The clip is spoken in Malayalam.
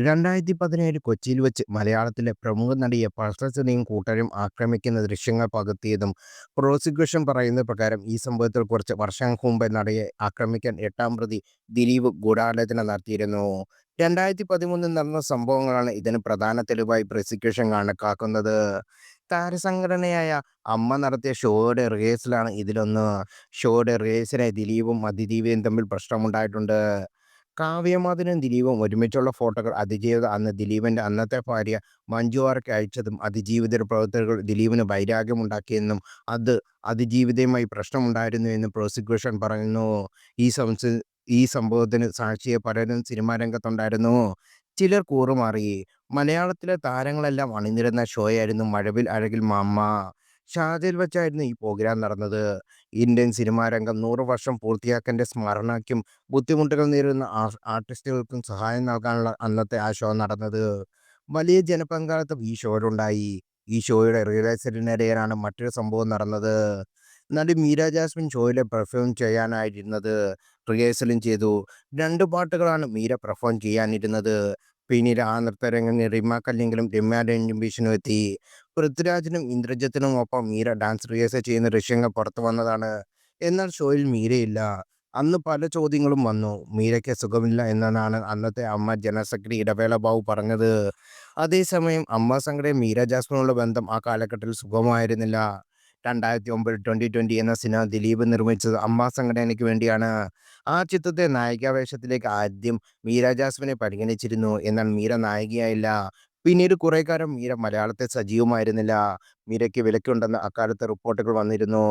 2017 കൊച്ചിയിൽ വെച്ച് മലയാളത്തിലെ പ്രമുഖ നടിയെ പൾസർ കൂട്ടരും ആക്രമിക്കുന്ന ദൃശ്യങ്ങൾ പകർത്തിയതും പ്രോസിക്യൂഷൻ പറയുന്ന പ്രകാരം ഈ സംഭവത്തിൽ കുറച്ച് വർഷങ്ങൾക്ക് മുമ്പ് നടിയെ ആക്രമിക്കാൻ എട്ടാം പ്രതി ദിലീപ് ഗൂഢാലോചന നടത്തിയിരുന്നു. 2013 നടന്ന സംഭവങ്ങളാണ് ഇതിന് പ്രധാന തെളിവായി പ്രോസിക്യൂഷൻ കണക്കാക്കുന്നത്. താരസംഘടനയായ അമ്മ നടത്തിയ ഷോയുടെ റിഹേഴ്സലാണ് ഇതിലൊന്ന്. ഷോയുടെ റിഹേഴ്സലിനായി ദിലീപും അതിജീവിതയും തമ്മിൽ പ്രശ്നമുണ്ടായിട്ടുണ്ട്. കാവ്യമാധവനും ദിലീപും ഒരുമിച്ചുള്ള ഫോട്ടോകൾ അതിജീവിത അന്ന് ദിലീപിന്റെ അന്നത്തെ ഭാര്യ മഞ്ജു വാര്യർക്ക് അയച്ചതും അതിജീവിതയുടെ പ്രവർത്തകർ ദിലീപിന് വൈരാഗ്യമുണ്ടാക്കിയെന്നും അത് അതിജീവിതയുമായി പ്രശ്നമുണ്ടായിരുന്നുവെന്നും പ്രോസിക്യൂഷൻ പറയുന്നു. ഈ സംശ ഈ സംഭവത്തിന് സാക്ഷിയെ പലരും സിനിമാ രംഗത്തുണ്ടായിരുന്നു. ചിലർ കൂറുമാറി. മലയാളത്തിലെ താരങ്ങളെല്ലാം അണിനിരന്ന ഷോയായിരുന്നു മഴവിൽ അഴകിൽ മാമ്മ. ഷാർജയിൽ വെച്ചായിരുന്നു ഈ പ്രോഗ്രാം നടന്നത്. ഇന്ത്യൻ സിനിമാ രംഗം 100 വർഷം പൂർത്തിയാക്കലിന്റെ സ്മരണയ്ക്കും ബുദ്ധിമുട്ടുകൾ നേരിടുന്ന ആർട്ടിസ്റ്റുകൾക്കും സഹായം നൽകാനുള്ള അന്നത്തെ ആ ഷോ നടന്നത്. വലിയ ജനപങ്കാളിത്തം ഈ ഷോയിലുണ്ടായി. ഈ ഷോയുടെ റിഹേഴ്സലിനിടെയാണ് മറ്റൊരു സംഭവം നടന്നത്. നടി മീര ജാസ്മിൻ ഷോയിൽ പെർഫോം ചെയ്യാനായിരുന്നത് റിഹേഴ്സലും ചെയ്തു. 2 പാട്ടുകളാണ് മീര പെർഫോം ചെയ്യാനിരുന്നത്. പിന്നീട് ആ നൃത്തരംഗിൽ റിമ കല്ലിങ്കലും രമ്യ രഞ്ജീഷനും എത്തി. പൃഥ്വിരാജിനും ഇന്ദ്രജിത്തിനും ഒപ്പം മീര ഡാൻസ് റിഹേഴ്സൽ ചെയ്യുന്ന ദൃശ്യങ്ങൾ പുറത്തു വന്നതാണ്. എന്നാൽ ഷോയിൽ മീരയില്ല. അന്ന് പല ചോദ്യങ്ങളും വന്നു. മീരയ്ക്ക് സുഖമില്ല എന്നാണ് അന്നത്തെ അമ്മ ജനറൽ സെക്രട്ടറി ഇടവേള ബാബു പറഞ്ഞത്. അതേസമയം അമ്മ സംഘടനയും മീര ജാസ്മിനുമുള്ള ബന്ധം ആ കാലഘട്ടത്തിൽ സുഗമമായിരുന്നില്ല. 2009 2020 എന്ന സിനിമ ദിലീപ് നിർമ്മിച്ചത് അമ്മ സംഘടനയ്ക്ക് വേണ്ടിയാണ്. ആ ചിത്രത്തെ നായികാവേഷത്തിലേക്ക് ആദ്യം മീര ജാസ്മിനെ പരിഗണിച്ചിരുന്നു. എന്നാൽ മീര നായികയായില്ല. പിന്നീട് കുറേക്കാലം മീര മലയാളത്തിൽ സജീവമായിരുന്നില്ല. മീരയ്ക്ക് വിലക്കുണ്ടെന്ന് അക്കാലത്ത് റിപ്പോർട്ടുകൾ വന്നിരുന്നു.